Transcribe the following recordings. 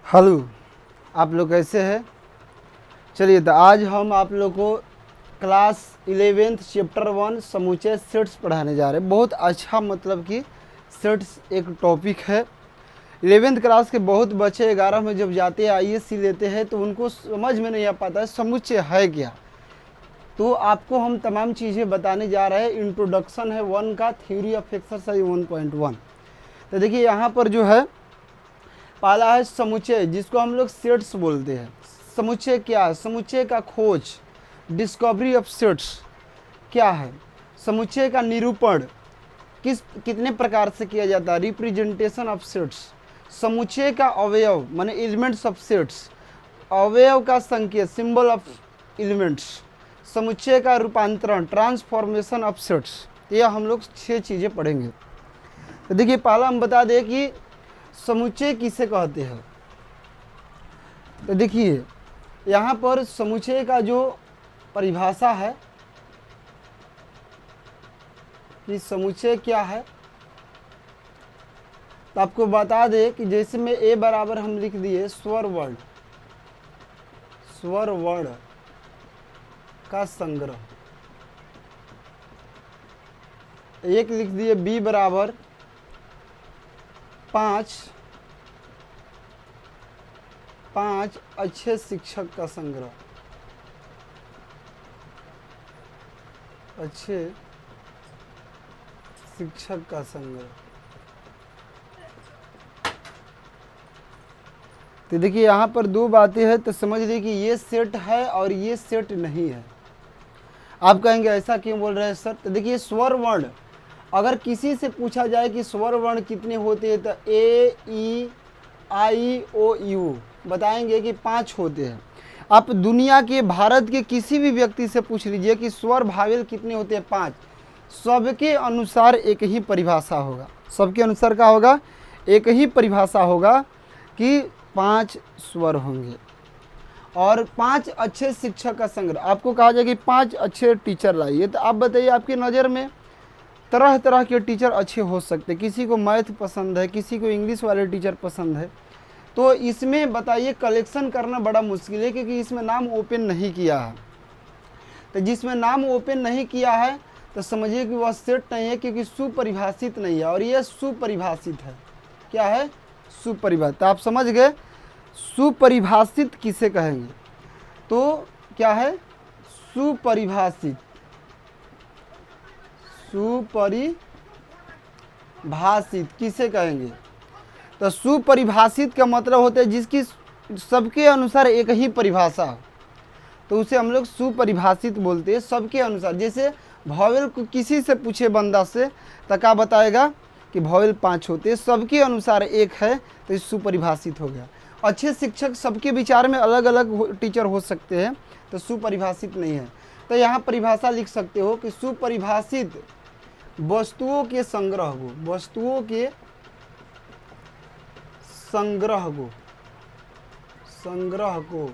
Hello, आप लोग कैसे हैं? चलिए, तो आज हम आप लोग को क्लास 11th चैप्टर 1 समूचे सेट्स पढ़ाने जा रहे हैं। बहुत अच्छा मतलब कि सेट्स एक टॉपिक है। 11th क्लास के बहुत बच्चे 11 में जब जाते हैं आईएससी लेते हैं तो उनको समझ में नहीं आ पाता है समुच्चय है क्या। तो आपको हम तमाम चीज़ें बताने जा रहे हैं। इंट्रोडक्शन है 1 का, थ्योरी ऑफ एक्सरसाइज 1.1। तो देखिए यहाँ पर जो है पहला है समुच्चय, जिसको हम लोग सेट्स बोलते हैं। समुच्चय क्या है? समुच्चय का खोज, डिस्कवरी ऑफ सेट्स क्या है? समुच्चय का निरूपण कितने प्रकार से किया जाता है? Representation of sets. समुच्चय का अवयव माने एलिमेंट्स ऑफ सेट्स, अवयव का संकेत, सिंबल ऑफ एलिमेंट्स। समुच्चय का रूपांतरण, ट्रांसफॉर्मेशन ऑफ सेट्स। यह हम लोग 6 चीज़ें पढ़ेंगे। तो देखिए पहला हम बता दें कि समुच्चय किसे कहते हैं। तो देखिए यहाँ पर समुच्चय का जो परिभाषा है कि समुच्चय क्या है, तो आपको बता दें कि जैसे में ए बराबर हम लिख दिए स्वर वर्ण, स्वर वर्ण का संग्रह। एक लिख दिए बी बराबर 5 अच्छे शिक्षक का संग्रह, अच्छे शिक्षक का संग्रह। तो देखिए यहाँ पर दो बातें हैं, तो समझ लीजिए कि ये सेट है और ये सेट नहीं है। आप कहेंगे ऐसा क्यों बोल रहे हैं सर? तो देखिए स्वर वर्ण, अगर किसी से पूछा जाए कि स्वर वर्ण कितने होते हैं तो ए ई आई ओ यू बताएंगे कि 5 होते हैं। आप दुनिया के, भारत के किसी भी व्यक्ति से पूछ लीजिए कि स्वर भावेल कितने होते हैं? 5। सबके अनुसार एक ही परिभाषा होगा। सबके अनुसार क्या होगा? एक ही परिभाषा होगा कि 5 स्वर होंगे। और 5 अच्छे शिक्षक का संग्रह। आपको कहा जाए कि 5 अच्छे टीचर लाइए, तो आप बताइए आपकी नज़र में तरह तरह के टीचर अच्छे हो सकते हैं। किसी को मैथ पसंद है, किसी को इंग्लिश वाले टीचर पसंद है। तो इसमें बताइए कलेक्शन करना बड़ा मुश्किल है, क्योंकि इसमें नाम ओपन नहीं किया है। तो जिसमें नाम ओपन नहीं किया है तो समझिए कि वह सेट नहीं है, क्योंकि सुपरिभाषित नहीं है। और यह सुपरिभाषित है। क्या है? सुपरिभाषित। आप समझ गए सुपरिभाषित किसे कहेंगे? तो क्या है? सुपरिभाषित। सुपरिभाषित किसे कहेंगे? तो सुपरिभाषित का मतलब होता है जिसकी सबके अनुसार एक ही परिभाषा हो, तो उसे हम लोग सुपरिभाषित बोलते हैं। सबके अनुसार, जैसे भॉवेल को किसी से पूछे बंदा से तो क्या बताएगा कि भॉवेल 5 होते हैं, सबके अनुसार एक है, तो ये सुपरिभाषित हो गया। अच्छे शिक्षक सबके विचार में अलग अलग टीचर हो सकते हैं, तो सुपरिभाषित नहीं है। तो यहाँ परिभाषा लिख सकते हो कि सुपरिभाषित वस्तुओं के संग्रह को, वस्तुओं के संग्रह को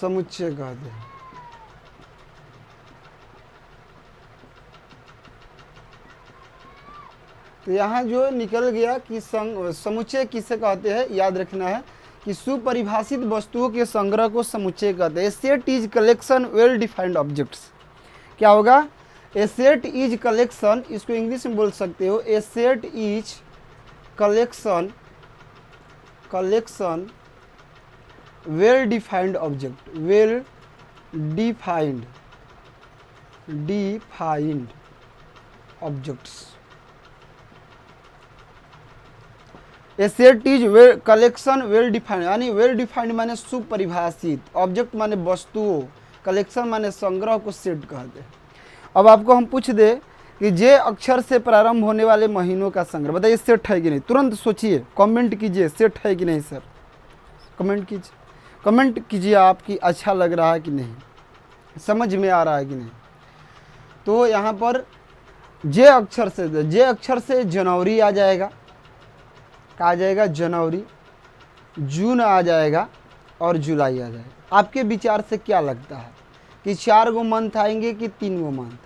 समुच्चय कहते हैं। तो यहाँ जो निकल गया कि समुच्चय किसे कहते हैं, याद रखना है कि सुपरिभाषित वस्तुओं के संग्रह को समुच्चय कहते हैं। Set is collection well defined objects. क्या होगा? ए सेट इज कलेक्शन, इसको इंग्लिश में बोल सकते हो, a set is collection well defined object, well defined objects. A set is collection well defined, यानी वेल डिफाइंड माने सुपरिभाषित, ऑब्जेक्ट माने वस्तुओं, कलेक्शन माने संग्रह को सेट कहते हैं। अब आपको हम पूछ दे कि जे अक्षर से प्रारंभ होने वाले महीनों का संग्रह, बताइए सेट है कि नहीं? तुरंत सोचिए, कमेंट कीजिए सेट है कि नहीं सर। कमेंट कीजिए आपकी अच्छा लग रहा है कि नहीं, समझ में आ रहा है कि नहीं। तो यहाँ पर जे अक्षर से जनवरी आ जाएगा, आ जाएगा जनवरी, जून आ जाएगा और जुलाई आ जाएगा। आपके विचार से क्या लगता है कि 4 गो मंथ आएंगे कि 3 गो मंथ?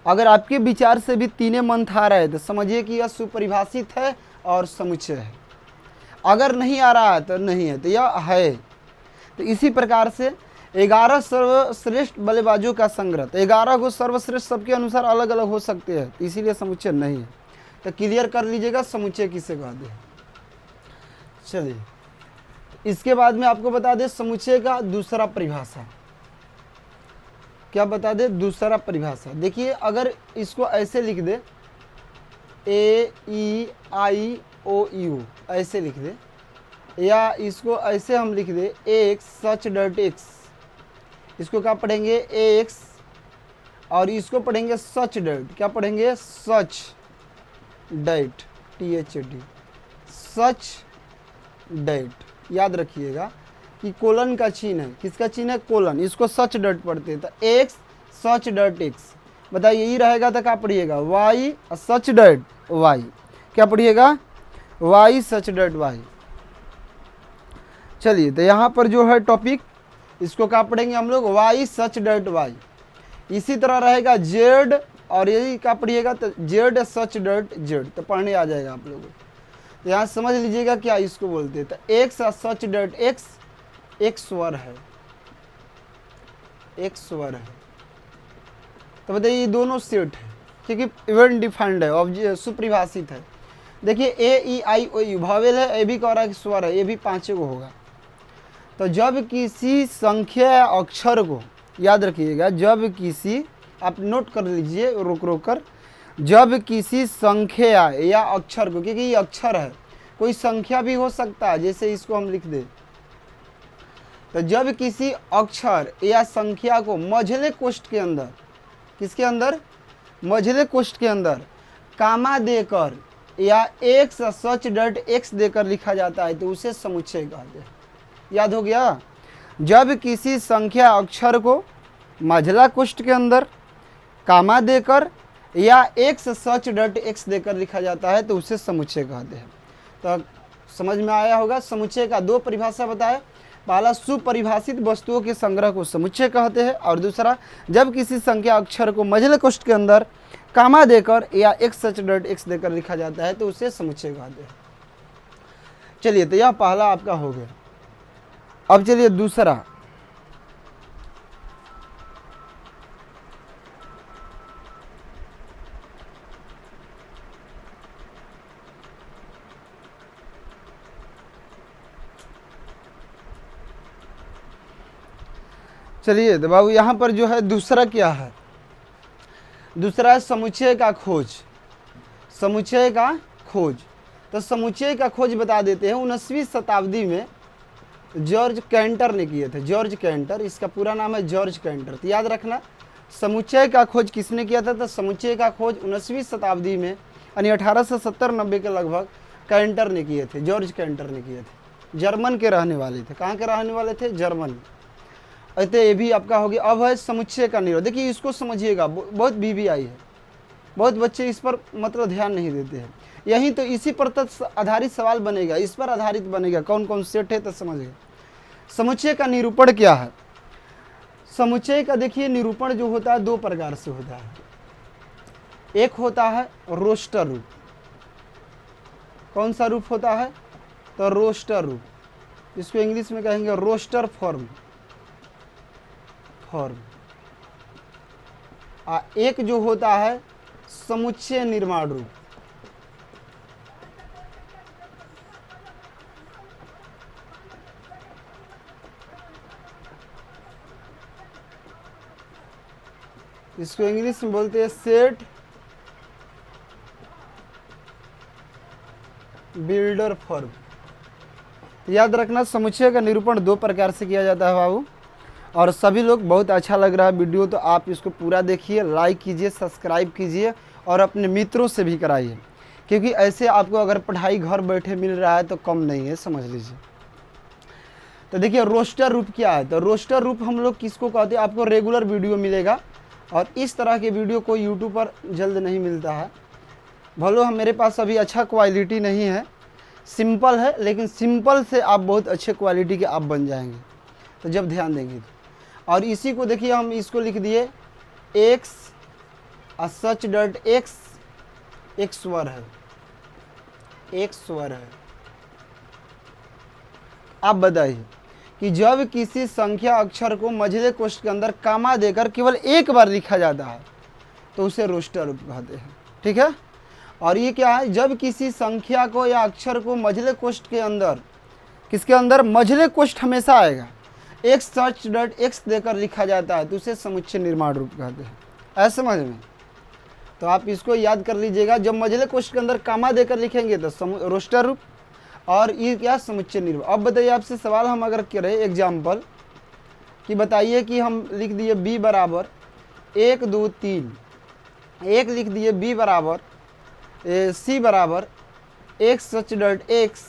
अगर आपके विचार से भी 3 मंथ आ रहे हैं तो समझिए कि यह सुपरिभाषित है और समुच्चय है। अगर नहीं आ रहा है तो नहीं है, तो यह है। तो इसी प्रकार से 11 सर्वश्रेष्ठ बल्लेबाजों का संग्रह, तो 11 को सर्वश्रेष्ठ सबके अनुसार अलग अलग हो सकते हैं, तो इसीलिए समुच्चय नहीं है। तो क्लियर कर लीजिएगा समुच्चय किसे कहते हैं। चलिए इसके बाद में आपको बता दें समुच्चय का दूसरा परिभाषा। क्या बता दे दूसरा परिभाषा? देखिए अगर इसको ऐसे लिख दे AEIOU ऐसे लिख दे, या इसको ऐसे हम लिख दे एक्स सच डॉट एक्स, इसको क्या पढ़ेंगे एक्स, और इसको पढ़ेंगे सच डॉट, क्या पढ़ेंगे सच डॉट THD, सच डॉट। याद रखिएगा कि कोलन का चिन्ह है, किसका चिन्ह है? कोलन, इसको सच डॉट पढ़ते हैं। तो एक्स सच डॉट एक्स, बताइए यही रहेगा तो क्या पढ़िएगा वाई सच डॉट वाई, क्या पढ़िएगा वाई सच डॉट वाई। चलिए तो यहाँ पर जो है टॉपिक, इसको क्या पढ़ेंगे हम लोग वाई सच डॉट वाई। इसी तरह रहेगा जेड, और यही क्या पढ़िएगा तो जेड सच डॉट जेड, तो पढ़ने आ जाएगा आप लोगों को। तो यहाँ समझ लीजिएगा क्या इसको बोलते हैं। तो एक्स सच डॉट एक्स, एक स्वर है, एक स्वर है। तो बताइए ये दोनों सेट है क्योंकि इवेंट डिफाइंड है, ऑब्जेक्ट सुपरिभाषित है। देखिए AEIOU भावेल है, ए भी कह रहा है कि स्वर है, ये भी 5 को होगा। तो जब किसी संख्या या अक्षर को, याद रखिएगा जब किसी, आप नोट कर लीजिए रोक रोक कर, जब किसी संख्या या अक्षर को, क्योंकि ये अक्षर है, कोई संख्या भी हो सकता है, जैसे इसको हम लिख दें। तो जब किसी अक्षर या संख्या को मझले कोष्ठ के अंदर, किसके अंदर? मझले कोष्ठ के अंदर कामा देकर या एक्स सच डॉट एक्स देकर लिखा जाता है, तो उसे समुच्चय कहते हैं। याद हो गया? जब किसी संख्या अक्षर को मझला कोष्ठ के अंदर कामा देकर या एक्स सच डॉट एक्स देकर लिखा जाता है, तो उसे समुच्चय कहते हैं। तो समझ में आया होगा। समुच्चय का 2 परिभाषा बताए। पहला सुपरिभाषित वस्तुओं के संग्रह को समुच्चय कहते हैं, और दूसरा जब किसी संख्या अक्षर को मझले कोष्ठ के अंदर कामा देकर या एक्स सच डॉट एक्स देकर लिखा जाता है, तो उसे समुच्चय कहते हैं। चलिए तो यह पहला आपका हो गया। अब चलिए दूसरा, चलिए तो बाबू यहाँ पर जो है दूसरा क्या है? दूसरा है समुच्चय का खोज। समुच्चय का खोज, तो समुच्चय का खोज बता देते हैं। 19वीं शताब्दी में जॉर्ज कैंटर ने किए थे। जॉर्ज कैंटर, इसका पूरा नाम है जॉर्ज कैंटर। तो याद रखना समुच्चय का खोज किसने किया था? तो समुच्चय का खोज 19वीं शताब्दी में, यानी 1870-90 के लगभग कैंटर ने किए थे, जॉर्ज कैंटर ने किए थे। जर्मन के रहने वाले थे। कहाँ के रहने वाले थे? जर्मन। अतः ये भी आपका हो गया। अब है समुच्चय का निरोध। देखिए इसको समझिएगा, बहुत BBI है, बहुत बच्चे इस पर मतलब ध्यान नहीं देते हैं। यही तो इसी पर आधारित सवाल बनेगा, इस पर आधारित बनेगा कौन कौन सेट है, तो समझिए। समुच्चय का निरूपण क्या है? समुच्चय का देखिए निरूपण जो होता है 2 प्रकार से होता है। एक होता है रोस्टर रूप। कौन सा रूप होता है? तो रोस्टर रूप, इसको इंग्लिश में कहेंगे रोस्टर फॉर्म। एक जो होता है समुच्चय निर्माण रूप। इसको इंग्लिश में बोलते हैं सेट बिल्डर फॉर्म। याद रखना समुच्चय का निरूपण 2 प्रकार से किया जाता है बाबू। और सभी लोग, बहुत अच्छा लग रहा है वीडियो, तो आप इसको पूरा देखिए, लाइक कीजिए, सब्सक्राइब कीजिए, और अपने मित्रों से भी कराइए, क्योंकि ऐसे आपको अगर पढ़ाई घर बैठे मिल रहा है तो कम नहीं है, समझ लीजिए। तो देखिए रोस्टर रूप क्या है? तो रोस्टर रूप हम लोग किसको कहते हैं? आपको रेगुलर वीडियो मिलेगा, और इस तरह के वीडियो को यूट्यूब पर जल्द नहीं मिलता है। भलो हम, मेरे पास अभी अच्छा क्वालिटी नहीं है, सिंपल है, लेकिन सिंपल से आप बहुत अच्छे क्वालिटी के आप बन जाएंगे, तो जब ध्यान देंगे तो। और इसी को देखिए हम इसको लिख दिए एक्स सच डॉट एक्स, एक स्वर है, एक स्वर है। आप बताइए कि जब किसी संख्या अक्षर को मझले कोष्ठ के अंदर कामा देकर केवल एक बार लिखा जाता है तो उसे रोस्टर रूप कहते हैं। ठीक है, और ये क्या है, जब किसी संख्या को या अक्षर को मझले कोष्ठ के अंदर, किसके अंदर, मझले कोष्ठ हमेशा आएगा, एक्स सच डॉट एक्स देकर लिखा जाता है तो उसे समुच्चय निर्माण रूप कहते हैं। ऐसे समझ में, तो आप इसको याद कर लीजिएगा, जब मझले कोष्ठ के अंदर कामा देकर लिखेंगे तो रोस्टर रूप, और ये क्या, समुच्चय निर्माण। अब बताइए, आपसे सवाल हम अगर करें एग्जाम्पल कि बताइए कि हम लिख दिए b बराबर 1 2 3, एक लिख दिए b बराबर c बराबर x सच डॉट x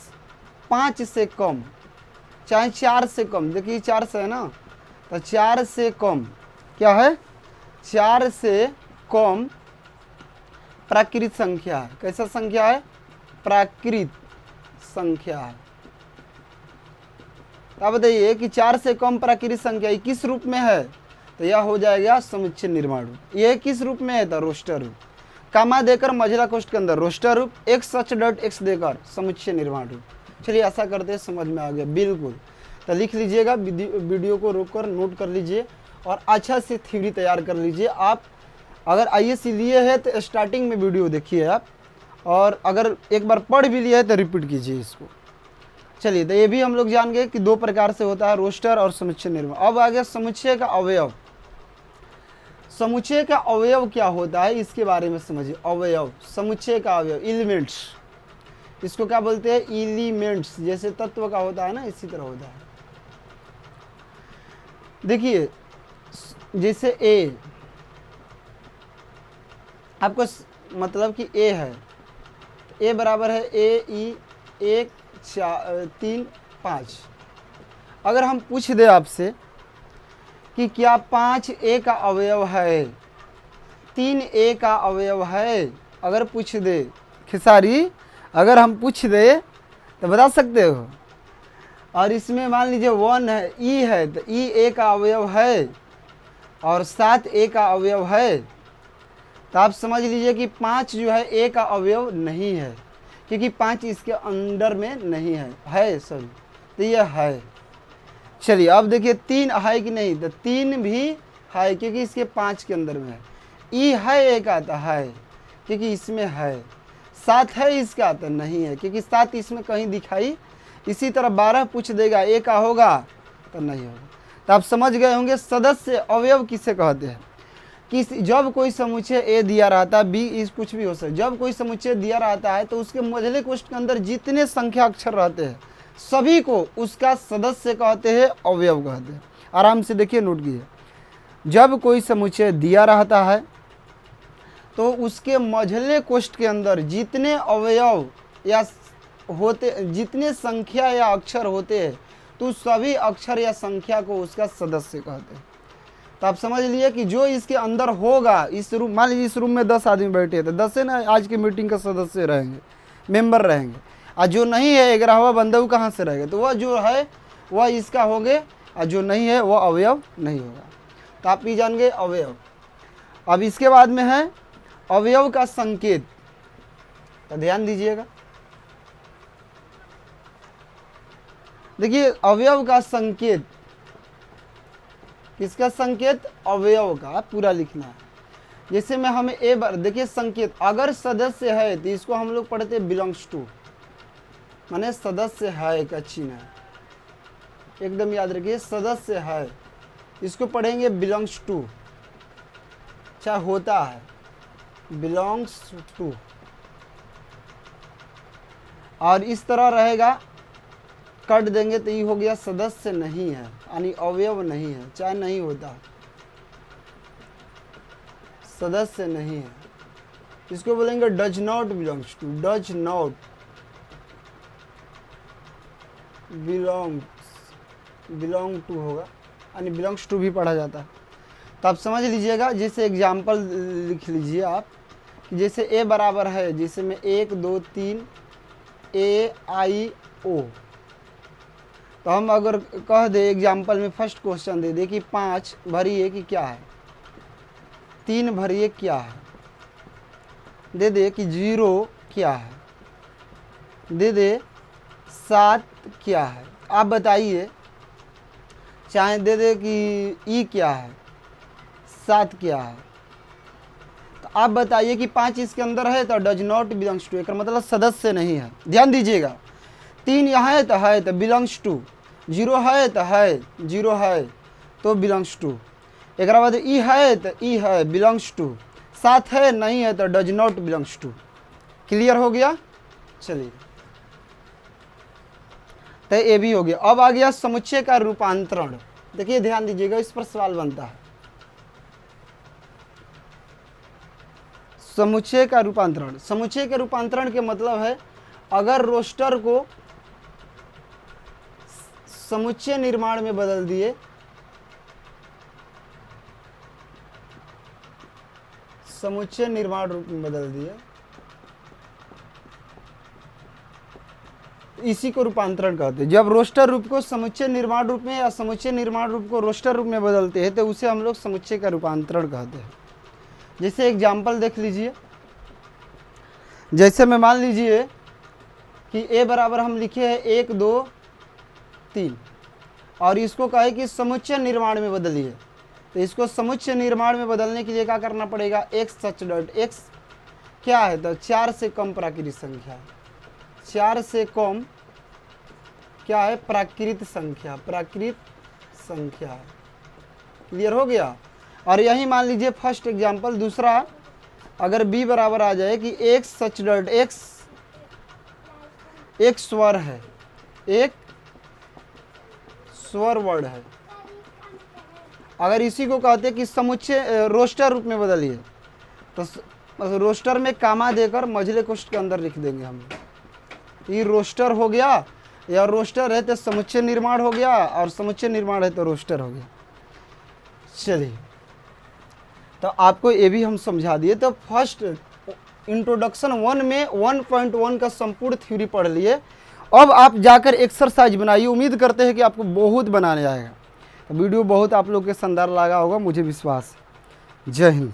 5 से कम, चाहे 4 से कम, देखिए 4 से है ना, तो 4 से कम क्या है, 4 से कम प्राकृत संख्या है। कैसा संख्या है, प्राकृत संख्या है। अब बताइए कि 4 से कम प्राकृत संख्या किस रूप में है, तो यह हो जाएगा समुच्चय निर्माण रूप। यह किस रूप में है, तो रोस्टर रूप, कामा देकर मझला कोष्ठ के अंदर रोस्टर रूप, एक्स सच डॉट एक्स देकर समुच्चय निर्माण रूप। चलिए आशा करते हैं समझ में आ गया, बिल्कुल। तो लिख लीजिएगा, वीडियो को रोककर नोट कर लीजिए और अच्छा से थ्योरी तैयार कर लीजिए। आप अगर आईएएस लिए है तो स्टार्टिंग में वीडियो देखिए आप, और अगर एक बार पढ़ भी लिया है तो रिपीट कीजिए इसको। चलिए, तो ये भी हम लोग जान गए कि दो प्रकार से होता है, रोस्टर और समुच्चय निर्माण। अब आ गया समुच्चय का अवयव। समुच्चय का अवयव क्या होता है इसके बारे में समझिए। अवयव, समुच्चय का अवयव, एलिमेंट्स, इसको क्या बोलते हैं, एलिमेंट्स। जैसे तत्व का होता है ना, इसी तरह होता है। देखिए जैसे ए, आपको मतलब कि ए है, ए बराबर है ए ई 1 4 3 5। अगर हम पूछ दे आपसे कि क्या 5 ए का अवयव है, 3 ए का अवयव है, अगर पूछ दे खेसारी, अगर हम पूछ दे तो बता सकते हो। और इसमें मान लीजिए 1 है, ई है, तो ई ए का अवयव है और 7 ए का अवयव है, तो आप समझ लीजिए कि 5 जो है ए का अवयव नहीं है, क्योंकि 5 इसके अंडर में नहीं है सॉरी, तो ये है। चलिए अब देखिए 3 है कि नहीं, तो 3 भी है क्योंकि इसके 5 के अंदर में है। ई है ए का, तो है क्योंकि इसमें है। 7 है इसका, तो नहीं है क्योंकि 7 इसमें कहीं दिखाई। इसी तरह 12 पूछ देगा ए का होगा, तो नहीं होगा। तो आप समझ गए होंगे सदस्य अवयव किसे कहते हैं। कि जब कोई समुच्चय ए दिया रहता है, बी इस कुछ भी हो सकता है, जब कोई समुच्चय दिया रहता है तो उसके मझले कोष्ठ के अंदर जितने संख्या अक्षर रहते हैं सभी को उसका सदस्य कहते हैं, अवयव कहते हैं। आराम से देखिए, नोट कीजिए। जब कोई समुच्चय दिया रहता है तो उसके मझले कोष्ठ के अंदर जितने अवयव या होते, जितने संख्या या अक्षर होते हैं, तो सभी अक्षर या संख्या को उसका सदस्य कहते हैं। तो आप समझ लिए कि जो इसके अंदर होगा, इस रूम, मान लीजिए इस रूम में 10 आदमी बैठे हैं, तो 10 है ना आज की मीटिंग का सदस्य रहेंगे, मेंबर रहेंगे। और जो नहीं है 11वां बंदा वो कहाँ से रहेगा, तो वह जो है वह इसका होंगे, और जो नहीं है वह अवयव नहीं होगा। तो आप भी जान गए अवयव। अब इसके बाद में है अवयव का संकेत, तो ध्यान दीजिएगा। देखिए अवयव का संकेत, किसका संकेत, अवयव का पूरा लिखना है। जैसे में हमें ए बार देखिए संकेत, अगर सदस्य है तो इसको हम लोग पढ़ते हैं बिलोंग्स टू, माने सदस्य है का चिन्ह है, एकदम याद रखिए, सदस्य है, इसको पढ़ेंगे बिलोंग्स टू, चाहे होता है, बिलोंग्स टू। और इस तरह रहेगा, कट देंगे तो ये हो गया सदस्य नहीं है, यानी अवयव नहीं है, चाहे नहीं होता, सदस्य नहीं है। इसको बोलेंगे does not belongs to, does not belong to होगा, यानी बिलोंग्स टू भी पढ़ा जाता है। तो आप समझ लीजिएगा। जैसे एग्जाम्पल लिख लीजिए आप कि जैसे ए बराबर है, जैसे में 1 2 3 ए आई ओ, तो हम अगर कह दे एग्जाम्पल में फर्स्ट क्वेश्चन दे दे कि 5 भरिए कि क्या है, 3 भरिए क्या है, दे दे कि 0 क्या है, दे दे 7 क्या है। आप बताइए, चाहे दे दे कि ई क्या है, 7 क्या है, तो आप बताइए कि 5 इसके अंदर है तो डज नॉट बिलोंग्स टू, इसका मतलब सदस्य नहीं है। ध्यान दीजिएगा, 3 यहाँ है तो बिलोंग्स टू, 0 है तो है, 0 है तो बिलोंग्स टू, एक बाद ई है तो ई है, बिलोंग्स टू, 7 है नहीं है तो does not belongs to. Clear हो गया? चलिए, तो ये भी हो गया। अब आ गया समुच्चय का रूपांतरण। देखिए ध्यान दीजिएगा, इस पर सवाल बनता है। समुच्चय का रूपांतरण, समुच्चय के रूपांतरण के मतलब है अगर रोस्टर को समुच्चय निर्माण में बदल दिए, समुच्चय निर्माण रूप में बदल दिए, इसी को रूपांतरण कहते हैं। जब रोस्टर रूप को समुच्चय निर्माण रूप में या समुच्चय निर्माण रूप को रोस्टर रूप में बदलते हैं तो उसे हम लोग समुच्चय का रूपांतरण कहते हैं। जैसे एग्जाम्पल देख लीजिए, जैसे में मान लीजिए कि a बराबर हम लिखे हैं 1 2 3 और इसको कहे कि समुच्चय निर्माण में बदलिए, तो इसको समुच्चय निर्माण में बदलने के लिए क्या करना पड़ेगा, x सच डॉट x क्या है तो 4 से कम प्राकृतिक संख्या, 4 से कम क्या है प्राकृत संख्या, प्राकृत संख्या। क्लियर हो गया? और यही मान लीजिए फर्स्ट एग्जांपल। दूसरा, अगर b बराबर आ जाए कि x सच डॉट x, एक स्वर है, एक स्वर वर्ड है, अगर इसी को कहते हैं कि समुच्चय रोस्टर रूप में बदलिए, तो रोस्टर में कामा देकर मझले कोष्ठ के अंदर लिख देंगे हम। ये रोस्टर हो गया, या रोस्टर है तो समुच्चय निर्माण हो गया, और समुच्चय निर्माण है तो रोस्टर हो गया। चलिए, तो आपको ये भी हम समझा दिए। तो फर्स्ट इंट्रोडक्शन 1 में 1.1 का संपूर्ण थ्योरी पढ़ लिए। अब आप जाकर एक्सरसाइज बनाइए। उम्मीद करते हैं कि आपको बहुत बनाने आएगा। वीडियो बहुत आप लोग के शानदार लगा होगा, मुझे विश्वास है। जय हिंद।